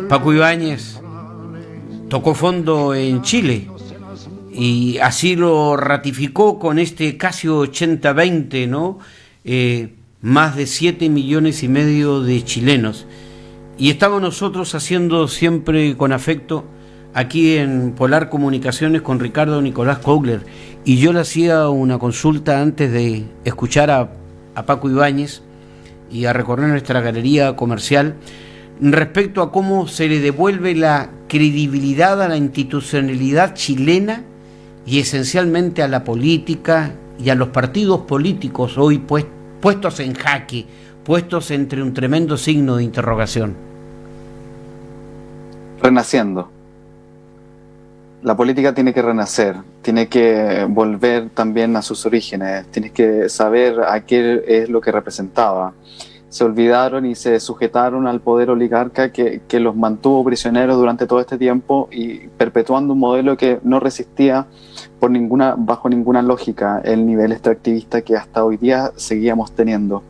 Paco Ibáñez tocó fondo en Chile y así lo ratificó con este casi 80-20, ¿no? Más de 7,5 millones de chilenos. Y estamos nosotros haciendo siempre con afecto aquí en Polar Comunicaciones con Ricardo Nicolás Kogler. Y yo le hacía una consulta antes de escuchar a Paco Ibáñez y a recorrer nuestra galería comercial respecto a cómo se le devuelve la credibilidad a la institucionalidad chilena y esencialmente a la política y a los partidos políticos hoy puestos en jaque, puestos entre un tremendo signo de interrogación. Renaciendo. La política tiene que renacer, tiene que volver también a sus orígenes, tiene que saber a qué es lo que representaba. Se olvidaron y se sujetaron al poder oligarca que los mantuvo prisioneros durante todo este tiempo y perpetuando un modelo que no resistía bajo ninguna lógica el nivel extractivista que hasta hoy día seguimos teniendo.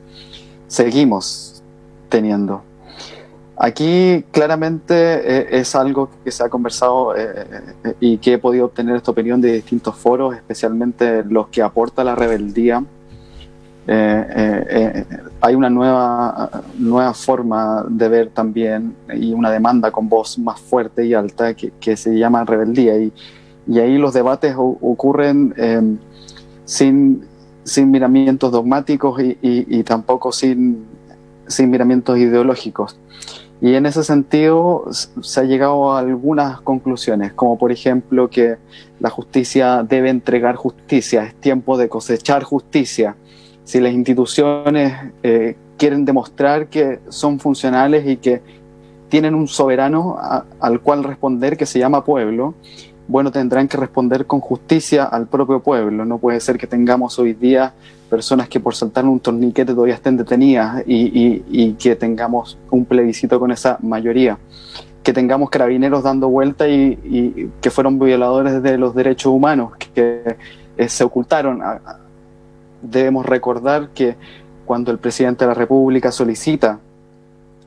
Aquí claramente es algo que se ha conversado y que he podido obtener esta opinión de distintos foros, especialmente los que aporta la rebeldía. Hay una nueva forma de ver también y una demanda con voz más fuerte y alta que se llama rebeldía, y ahí los debates ocurren sin miramientos dogmáticos y tampoco sin miramientos ideológicos. Y en ese sentido se ha llegado a algunas conclusiones, como por ejemplo que la justicia debe entregar justicia, es tiempo de cosechar justicia. Si las instituciones quieren demostrar que son funcionales y que tienen un soberano al cual responder que se llama pueblo, bueno, tendrán que responder con justicia al propio pueblo. No puede ser que tengamos hoy día personas que por saltar un torniquete todavía estén detenidas y que tengamos un plebiscito con esa mayoría. Que tengamos carabineros dando vuelta y que fueron violadores de los derechos humanos, que se ocultaron. Debemos recordar que cuando el presidente de la República solicita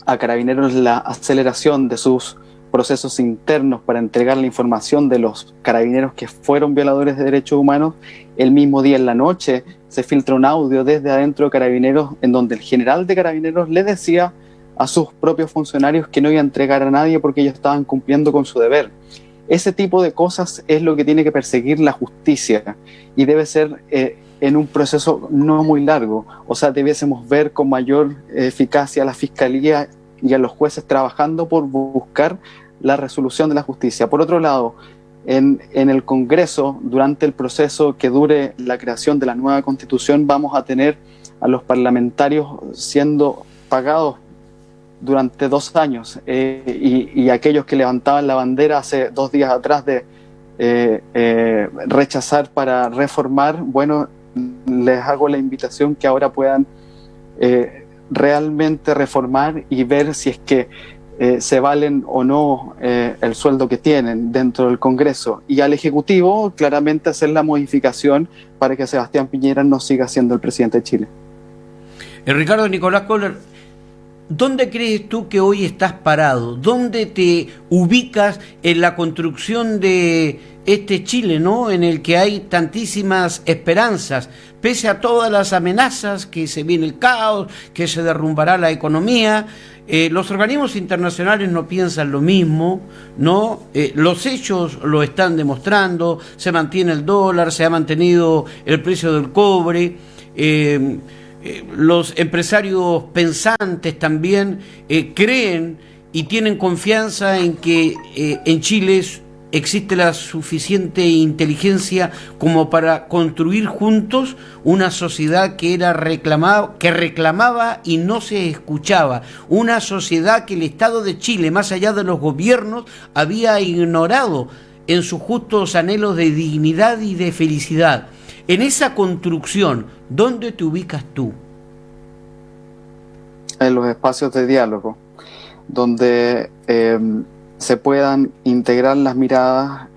a Carabineros la aceleración de sus procesos internos para entregar la información de los carabineros que fueron violadores de derechos humanos, el mismo día en la noche se filtra un audio desde adentro de Carabineros en donde el general de Carabineros le decía a sus propios funcionarios que no iba a entregar a nadie porque ellos estaban cumpliendo con su deber. Ese tipo de cosas es lo que tiene que perseguir la justicia y debe ser en un proceso no muy largo. O sea, debiésemos ver con mayor eficacia a la Fiscalía y a los jueces trabajando por buscar la resolución de la justicia. Por otro lado, en el Congreso, durante el proceso que dure la creación de la nueva Constitución, vamos a tener a los parlamentarios siendo pagados durante 2 años y aquellos que levantaban la bandera hace 2 días atrás de rechazar para reformar, bueno, les hago la invitación que ahora puedan realmente reformar y ver si es que se valen o no el sueldo que tienen dentro del Congreso, y al Ejecutivo claramente hacer la modificación para que Sebastián Piñera no siga siendo el presidente de Chile. Ricardo Nicolás Kogler, ¿dónde crees tú que hoy estás parado? ¿Dónde te ubicas en la construcción de este Chile, ¿no?, en el que hay tantísimas esperanzas, pese a todas las amenazas, que se viene el caos, que se derrumbará la economía? Los organismos internacionales no piensan lo mismo, ¿no? Los hechos lo están demostrando, se mantiene el dólar, se ha mantenido el precio del cobre, los empresarios pensantes también creen y tienen confianza en que en Chile existe la suficiente inteligencia como para construir juntos una sociedad que reclamaba y no se escuchaba, una sociedad que el Estado de Chile, más allá de los gobiernos, había ignorado en sus justos anhelos de dignidad y de felicidad. En esa construcción, ¿dónde te ubicas tú? En los espacios de diálogo, donde se puedan integrar las miradas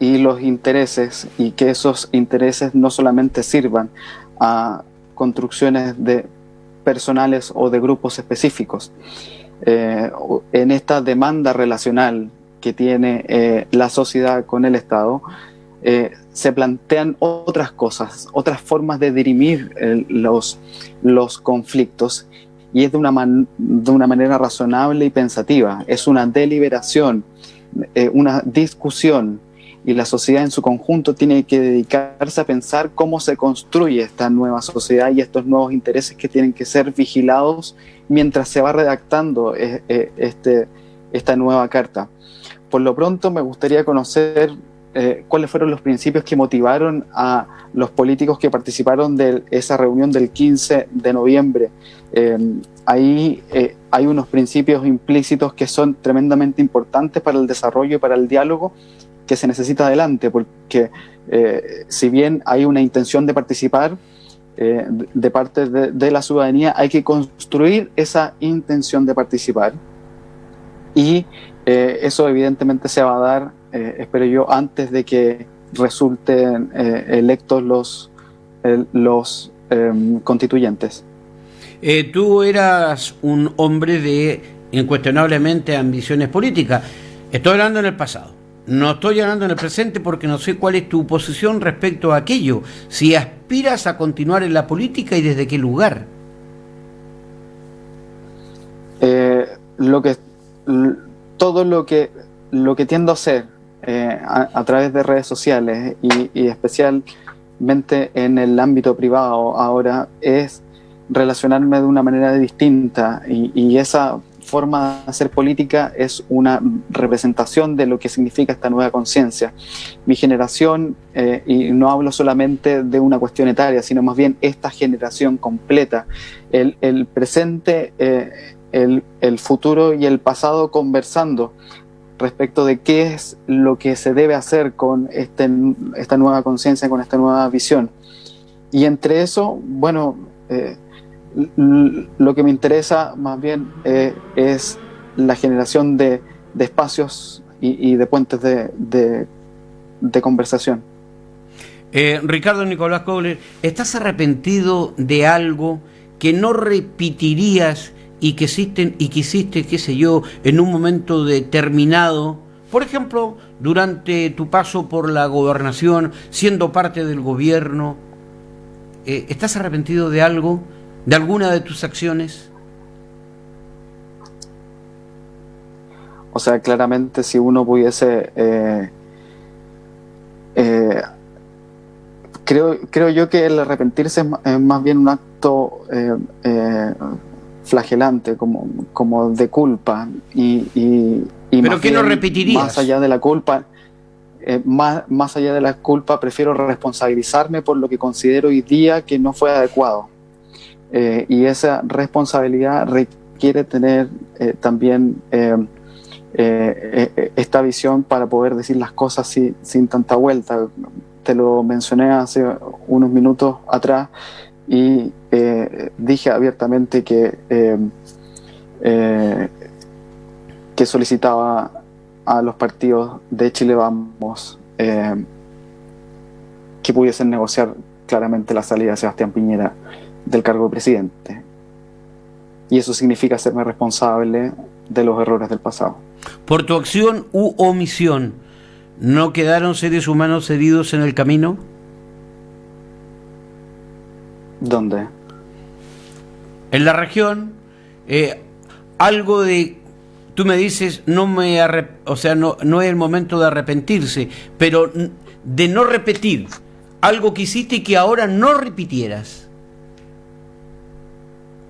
y los intereses, y que esos intereses no solamente sirvan a construcciones personales o de grupos específicos. en esta demanda relacional que tiene la sociedad con el Estado, se plantean otras cosas, otras formas de dirimir los conflictos, y es de una manera razonable y pensativa. Es una deliberación, una discusión, y la sociedad en su conjunto tiene que dedicarse a pensar cómo se construye esta nueva sociedad y estos nuevos intereses que tienen que ser vigilados mientras se va redactando esta nueva carta. Por lo pronto me gustaría conocer cuáles fueron los principios que motivaron a los políticos que participaron de esa reunión del 15 de noviembre. Ahí hay unos principios implícitos que son tremendamente importantes para el desarrollo y para el diálogo que se necesita adelante, porque si bien hay una intención de participar de parte de la ciudadanía, hay que construir esa intención de participar, y eso evidentemente se va a dar, espero yo, antes de que resulten electos los constituyentes. Tú eras un hombre de incuestionablemente ambiciones políticas. Estoy hablando en el pasado. No estoy hablando en el presente porque no sé cuál es tu posición respecto a aquello. Si aspiras a continuar en la política y desde qué lugar. Todo lo que tiendo a hacer a través de redes sociales y especialmente en el ámbito privado ahora es relacionarme de una manera distinta, y esa forma de hacer política es una representación de lo que significa esta nueva conciencia. Mi generación, y no hablo solamente de una cuestión etaria, sino más bien esta generación completa, el presente, el futuro y el pasado, conversando respecto de qué es lo que se debe hacer con esta nueva conciencia, con esta nueva visión. Y entre eso, bueno, lo que me interesa más bien es la generación de espacios y de puentes de conversación. Ricardo Nicolás Kobler, ¿estás arrepentido de algo que no repetirías y que hiciste, qué sé yo, en un momento determinado? Por ejemplo, durante tu paso por la gobernación, siendo parte del gobierno, ¿estás arrepentido de algo? ¿De alguna de tus acciones? O sea, claramente si uno pudiese... creo yo que el arrepentirse es más bien un acto flagelante, como de culpa. ¿Pero qué no repetirías? Más allá de la culpa... más allá de la culpa, prefiero responsabilizarme por lo que considero hoy día que no fue adecuado. Y esa responsabilidad requiere tener también esta visión para poder decir las cosas sin tanta vuelta. Te lo mencioné hace unos minutos atrás y dije abiertamente que solicitaba a los partidos de Chile Vamos que pudiesen negociar claramente la salida de Sebastián Piñera del cargo de presidente. Y eso significa hacerme responsable de los errores del pasado. Por tu acción u omisión, ¿no quedaron seres humanos heridos en el camino? ¿Dónde? En la región, algo de... Tú me dices, no es el momento de arrepentirse, pero de no repetir algo que hiciste y que ahora no repitieras.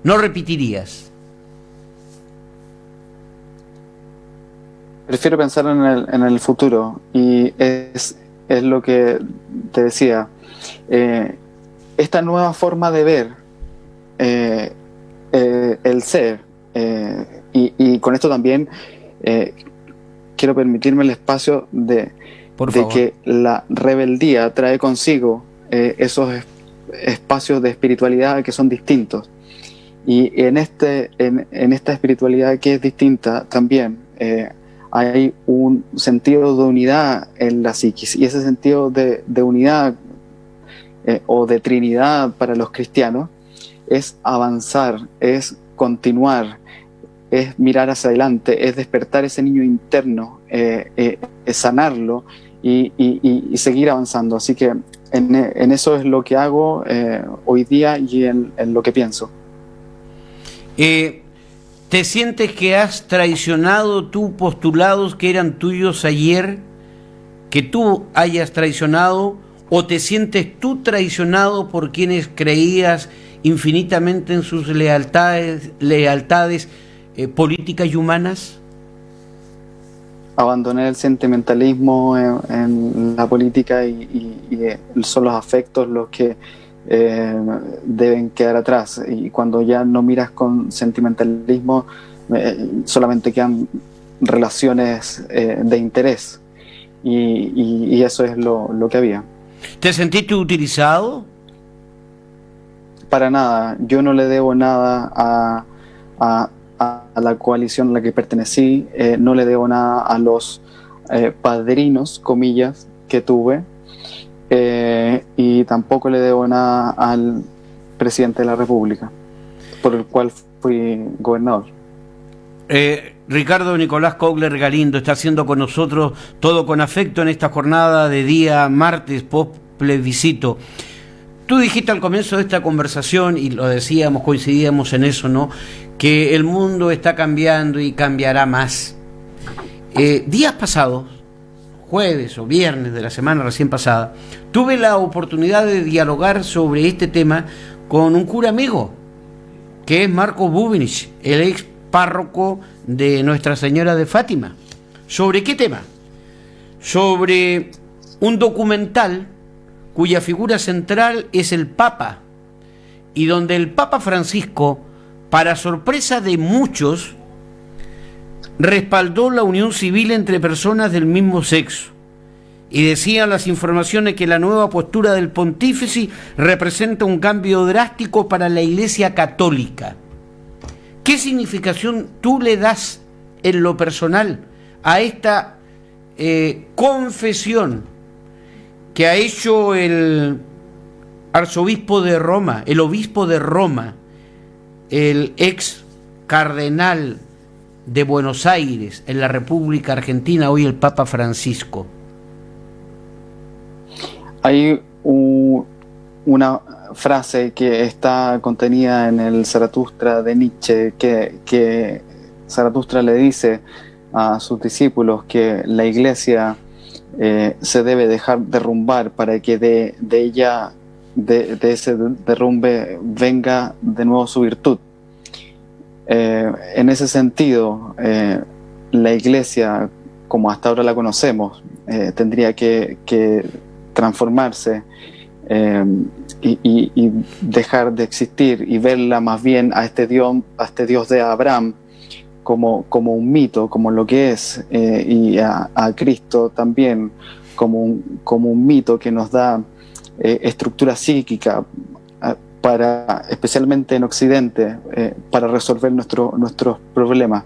No repetirías. Prefiero pensar en el futuro, y es lo que te decía. Esta nueva forma de ver el ser, y con esto también quiero permitirme el espacio de que la rebeldía trae consigo esos espacios de espiritualidad que son distintos. Y en esta espiritualidad que es distinta también hay un sentido de unidad en la psiquis, y ese sentido de unidad o de Trinidad para los cristianos es avanzar, es continuar, es mirar hacia adelante, es despertar ese niño interno, es sanarlo y seguir avanzando. Así que en eso es lo que hago hoy día y en lo que pienso. ¿Te sientes que has traicionado tus postulados que eran tuyos ayer, que tú hayas traicionado, o te sientes tú traicionado por quienes creías infinitamente en sus lealtades políticas y humanas? Abandoné el sentimentalismo en la política y son los afectos los que deben quedar atrás, y cuando ya no miras con sentimentalismo solamente quedan relaciones de interés, y eso es lo que había. ¿Te sentiste utilizado? Para nada, yo no le debo nada a la coalición a la que pertenecí, no le debo nada a los padrinos, comillas, que tuve, y tampoco le debo nada al presidente de la República, por el cual fui gobernador. Ricardo Nicolás Kogler Galindo está haciendo con nosotros todo con afecto en esta jornada de día martes post plebiscito. Tú dijiste al comienzo de esta conversación, y lo decíamos, coincidíamos en eso, ¿no?, que el mundo está cambiando y cambiará más. Días pasados, jueves o viernes de la semana recién pasada, tuve la oportunidad de dialogar sobre este tema con un cura amigo, que es Marco Bubinich, el ex párroco de Nuestra Señora de Fátima. ¿Sobre qué tema? Sobre un documental cuya figura central es el Papa, y donde el Papa Francisco, para sorpresa de muchos, respaldó la unión civil entre personas del mismo sexo. Y decían las informaciones que la nueva postura del pontífice representa un cambio drástico para la Iglesia Católica. ¿Qué significación tú le das en lo personal a esta confesión que ha hecho el arzobispo de Roma, el obispo de Roma, el ex cardenal de Buenos Aires en la República Argentina, hoy el Papa Francisco? Hay una frase que está contenida en el Zaratustra de Nietzsche, que Zaratustra le dice a sus discípulos que la Iglesia se debe dejar derrumbar para que de ese derrumbe venga de nuevo su virtud. En ese sentido, la Iglesia, como hasta ahora la conocemos, tendría que transformarse y dejar de existir, y verla más bien a este Dios de Abraham como un mito, como lo que es, y a Cristo también como un mito que nos da estructura psíquica para, especialmente en Occidente, para resolver nuestros problemas.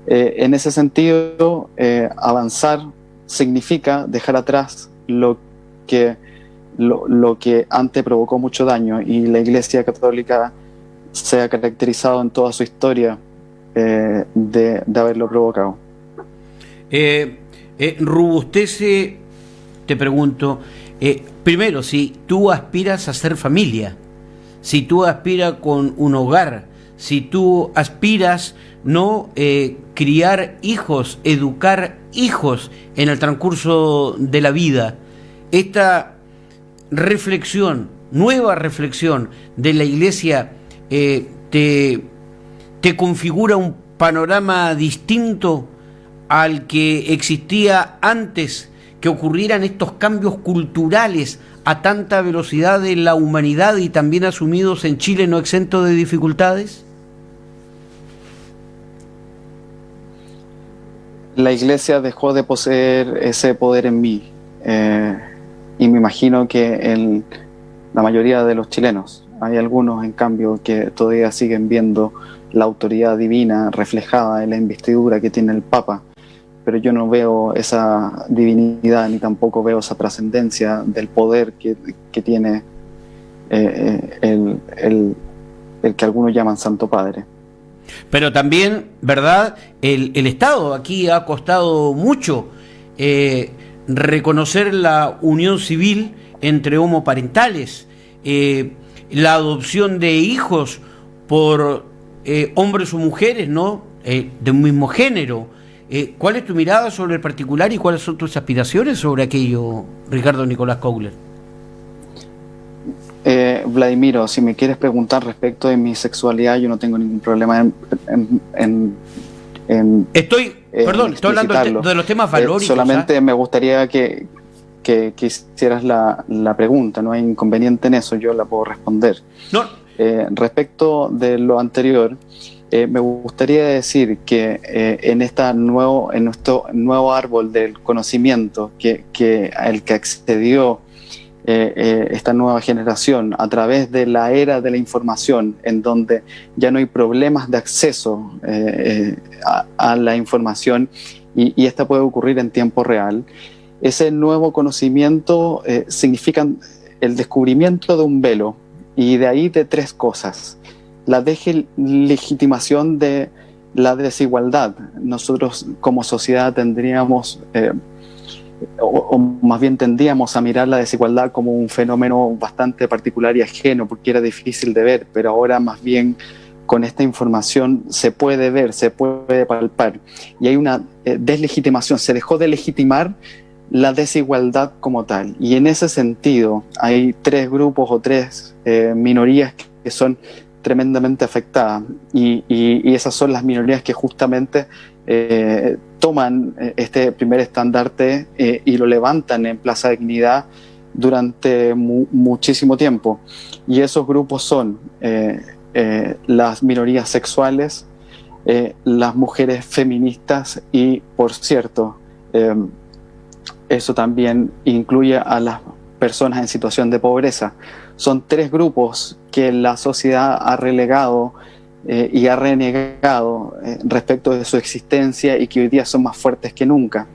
En ese sentido, avanzar significa dejar atrás lo que antes provocó mucho daño, y la Iglesia Católica se ha caracterizado en toda su historia de haberlo provocado. Robustece, te pregunto, primero, si tú aspiras a ser familia, si tú aspiras con un hogar, si tú aspiras no criar hijos, educar hijos en el transcurso de la vida, esta reflexión, nueva reflexión de la Iglesia te configura un panorama distinto al que existía antes que ocurrieran estos cambios culturales a tanta velocidad de la humanidad y también asumidos en Chile, no exento de dificultades? La Iglesia dejó de poseer ese poder en mí, y me imagino que en la mayoría de los chilenos. Hay algunos, en cambio, que todavía siguen viendo la autoridad divina reflejada en la investidura que tiene el Papa, pero yo no veo esa divinidad, ni tampoco veo esa trascendencia del poder que tiene el que algunos llaman Santo Padre. Pero también, ¿verdad? El Estado aquí ha costado mucho reconocer la unión civil entre homoparentales, la adopción de hijos por hombres o mujeres, ¿no? De un mismo género. ¿Cuál es tu mirada sobre el particular y cuáles son tus aspiraciones sobre aquello, Ricardo Nicolás Kögler? Vladimiro, si me quieres preguntar respecto de mi sexualidad, yo no tengo ningún problema estoy hablando de los temas valóricos. Solamente me gustaría que hicieras la pregunta, no hay inconveniente en eso, yo la puedo responder. No. Respecto de lo anterior, me gustaría decir que en nuestro nuevo árbol del conocimiento al que accedió esta nueva generación a través de la era de la información, en donde ya no hay problemas de acceso a la información y esta puede ocurrir en tiempo real, ese nuevo conocimiento significa el descubrimiento de un velo, y de ahí de tres cosas: la deslegitimación de la desigualdad. Nosotros como sociedad tendríamos o más bien tendíamos a mirar la desigualdad como un fenómeno bastante particular y ajeno, porque era difícil de ver, pero ahora más bien con esta información se puede ver, se puede palpar, y hay una deslegitimación, se dejó de legitimar la desigualdad como tal, y en ese sentido hay tres grupos o tres minorías que son tremendamente afectadas, y esas son las minorías que justamente toman este primer estandarte y lo levantan en Plaza Dignidad durante muchísimo tiempo. Y esos grupos son las minorías sexuales, las mujeres feministas y, por cierto, eso también incluye a las personas en situación de pobreza. Son tres grupos que la sociedad ha relegado y ha renegado respecto de su existencia y que hoy día son más fuertes que nunca.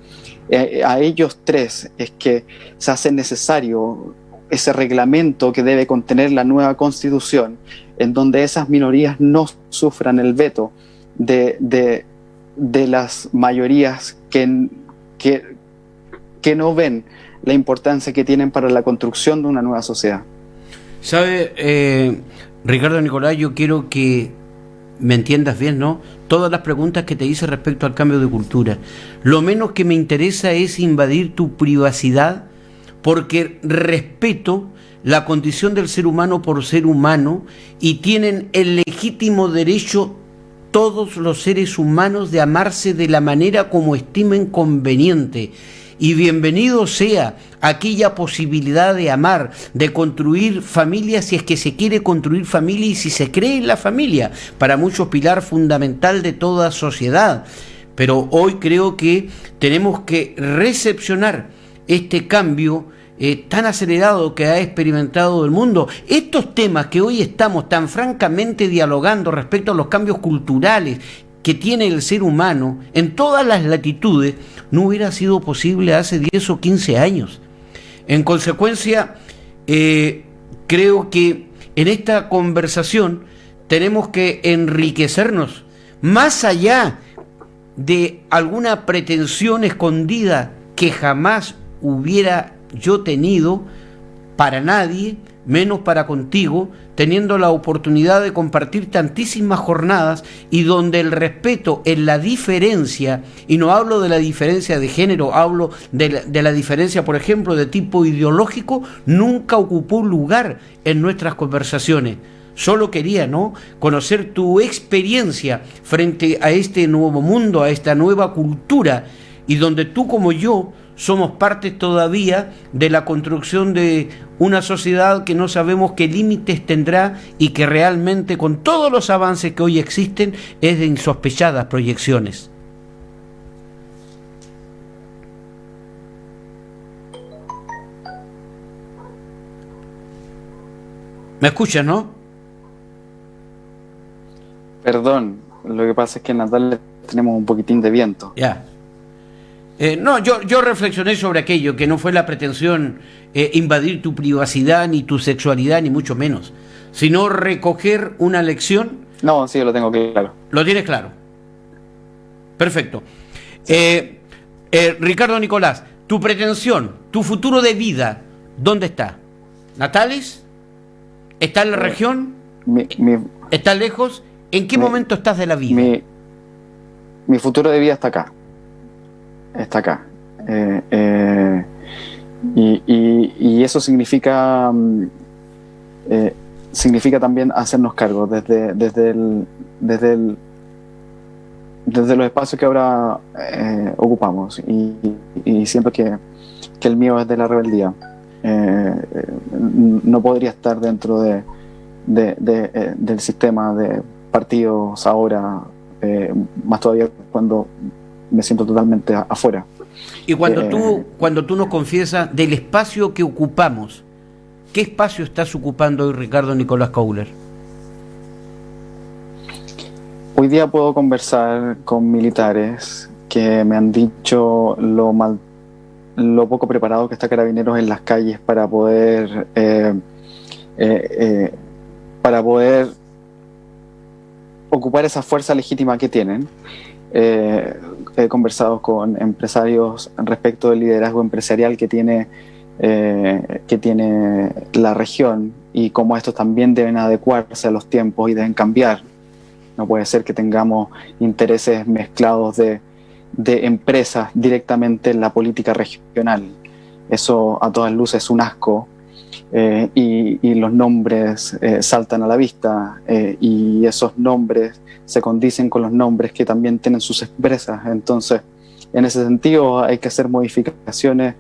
A ellos tres es que se hace necesario ese reglamento que debe contener la nueva Constitución, en donde esas minorías no sufran el veto de las mayorías que no ven la importancia que tienen para la construcción de una nueva sociedad. ¿Sabe, Ricardo Nicolás? Yo quiero que me entiendas bien, ¿no? Todas las preguntas que te hice respecto al cambio de cultura. Lo menos que me interesa es invadir tu privacidad, porque respeto la condición del ser humano por ser humano, y tienen el legítimo derecho todos los seres humanos de amarse de la manera como estimen conveniente. Y bienvenido sea aquella posibilidad de amar, de construir familia, si es que se quiere construir familia y si se cree en la familia, para muchos pilar fundamental de toda sociedad. Pero hoy creo que tenemos que recepcionar este cambio tan acelerado que ha experimentado el mundo. Estos temas que hoy estamos tan francamente dialogando respecto a los cambios culturales que tiene el ser humano en todas las latitudes, no hubiera sido posible hace 10 o 15 años. En consecuencia, creo que en esta conversación tenemos que enriquecernos más allá de alguna pretensión escondida que jamás hubiera yo tenido para nadie, menos para contigo, teniendo la oportunidad de compartir tantísimas jornadas y donde el respeto en la diferencia, y no hablo de la diferencia de género, hablo de la diferencia, por ejemplo, de tipo ideológico, nunca ocupó un lugar en nuestras conversaciones. Solo quería, ¿no?, conocer tu experiencia frente a este nuevo mundo, a esta nueva cultura, y donde tú como yo somos parte todavía de la construcción de una sociedad que no sabemos qué límites tendrá y que realmente, con todos los avances que hoy existen, es de insospechadas proyecciones. ¿Me escuchas, no? Perdón, lo que pasa es que en Natal tenemos un poquitín de viento. Ya. No, yo reflexioné sobre aquello, que no fue la pretensión invadir tu privacidad, ni tu sexualidad, ni mucho menos, sino recoger una lección No, sí, lo tengo claro. ¿Lo tienes claro? Perfecto. Ricardo Nicolás, tu pretensión, tu futuro de vida, ¿dónde está? ¿Natales? ¿Está en la región? ¿Está lejos? ¿En qué momento estás de la vida? Mi futuro de vida está acá. Está acá. Y eso significa también hacernos cargo desde los espacios que ahora ocupamos, y siento que el mío es de la rebeldía. No podría estar dentro del sistema de partidos ahora, más todavía cuando me siento totalmente afuera. Y cuando tú nos confiesas del espacio que ocupamos, ¿qué espacio estás ocupando hoy, Ricardo Nicolás Couler? Hoy día puedo conversar con militares que me han dicho lo poco preparado que está Carabineros en las calles para poder ocupar esa fuerza legítima que tienen. He conversado con empresarios respecto del liderazgo empresarial que tiene la región, y cómo estos también deben adecuarse a los tiempos y deben cambiar. No puede ser que tengamos intereses mezclados de empresas directamente en la política regional. Eso a todas luces es un asco, y los nombres saltan a la vista, y esos nombres se condicen con los nombres que también tienen sus empresas. Entonces, en ese sentido hay que hacer modificaciones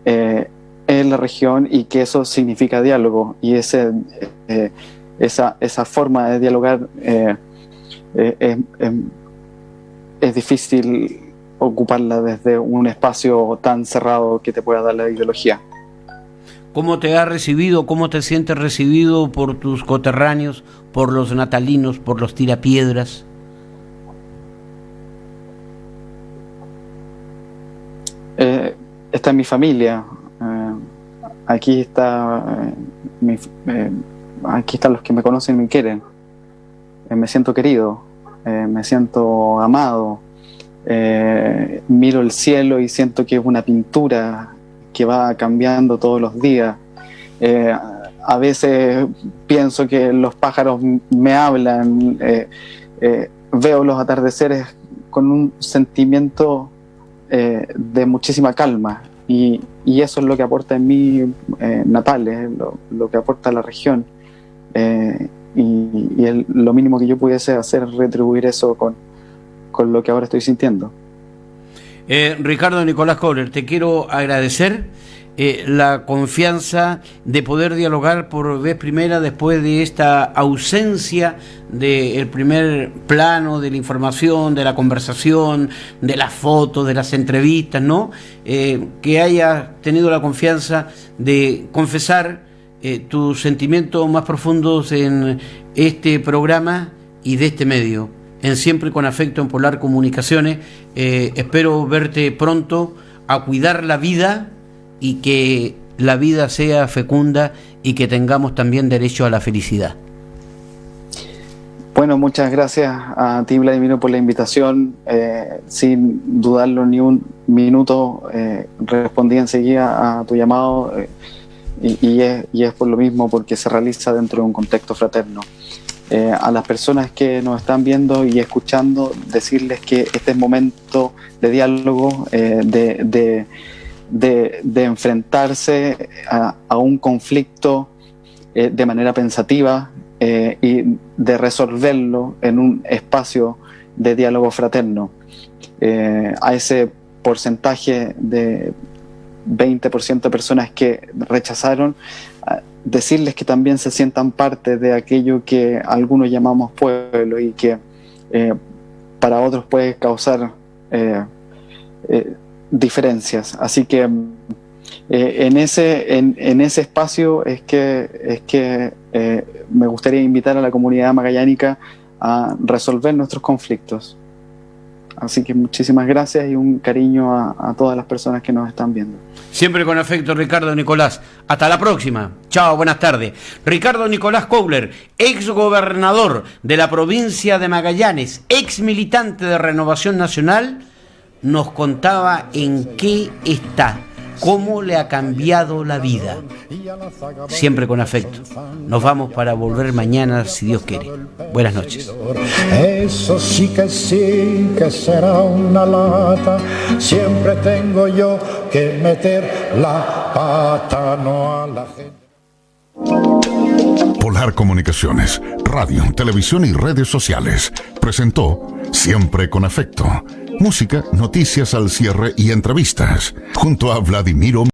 en la región, y que eso significa diálogo, y esa forma de dialogar es difícil ocuparla desde un espacio tan cerrado que te pueda dar la ideología. ¿Cómo te ha recibido, cómo te sientes recibido por tus coterráneos, por los natalinos, por los tirapiedras? Está en mi familia. Aquí están los que me conocen y me quieren. Me siento querido, me siento amado. Miro el cielo y siento que es una pintura que va cambiando todos los días. A veces pienso que los pájaros me hablan, veo los atardeceres con un sentimiento de muchísima calma, y eso es lo que aporta en mí Natales, lo que aporta la región, y lo mínimo que yo pudiese hacer es retribuir eso con lo que ahora estoy sintiendo. Ricardo Nicolás Couler, te quiero agradecer la confianza de poder dialogar por vez primera después de esta ausencia del primer plano, de la información, de la conversación, de las fotos, de las entrevistas, ¿no? Que hayas tenido la confianza de confesar tus sentimientos más profundos en este programa y de este medio, en Siempre con Afecto en Polar Comunicaciones. Espero verte pronto, a cuidar la vida, y que la vida sea fecunda y que tengamos también derecho a la felicidad. Bueno, muchas gracias a ti, Vladimiro, por la invitación. Sin dudarlo ni un minuto, respondí enseguida a tu llamado, y es por lo mismo, porque se realiza dentro de un contexto fraterno. A las personas que nos están viendo y escuchando, decirles que este es momento de diálogo, de enfrentarse a un conflicto de manera pensativa, y de resolverlo en un espacio de diálogo fraterno. A ese porcentaje de 20% de personas que rechazaron, decirles que también se sientan parte de aquello que algunos llamamos pueblo, y que para otros puede causar diferencias. Así que en ese espacio es que me gustaría invitar a la comunidad magallánica a resolver nuestros conflictos, Así que muchísimas gracias y un cariño a todas las personas que nos están viendo. Siempre con afecto, Ricardo Nicolás. Hasta la próxima. Chao, buenas tardes. Ricardo Nicolás Kohler, ex gobernador de la provincia de Magallanes, ex militante de Renovación Nacional, nos contaba en qué está, cómo le ha cambiado la vida. Siempre con afecto. Nos vamos para volver mañana, si Dios quiere. Buenas noches. Eso sí que será una lata. Siempre tengo yo que meter la pata, no a la gente. Polar Comunicaciones, radio, televisión y redes sociales presentó Siempre con Afecto. Música, noticias al cierre y entrevistas junto a Vladimiro